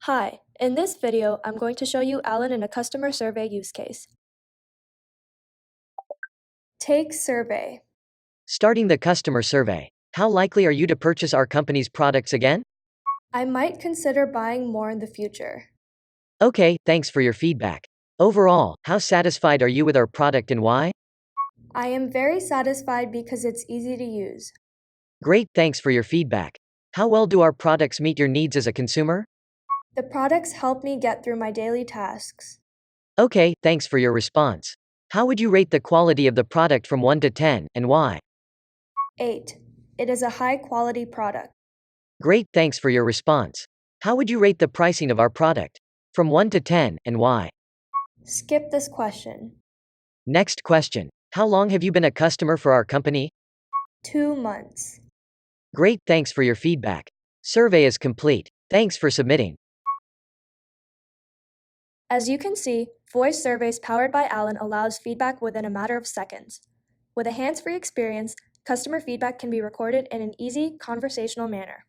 Hi, in this video, I'm going to show you Alan in a customer survey use case. Take survey. Starting the customer survey. How likely are you to purchase our company's products again? I might consider buying more in the future. Okay, thanks for your feedback. Overall, how satisfied are you with our product and why? I am very satisfied because it's easy to use. Great, thanks for your feedback. How well do our products meet your needs as a consumer? The products help me get through my daily tasks. Okay, thanks for your response. How would you rate the quality of the product from 1 to 10, and why? 8. It is a high-quality product. Great, thanks for your response. How would you rate the pricing of our product? From 1 to 10, and why? Skip this question. Next question. How long have you been a customer for our company? 2 months. Great, thanks for your feedback. Survey is complete. Thanks for submitting. As you can see, voice surveys powered by Alan allows feedback within a matter of seconds. With a hands-free experience, customer feedback can be recorded in an easy, conversational manner.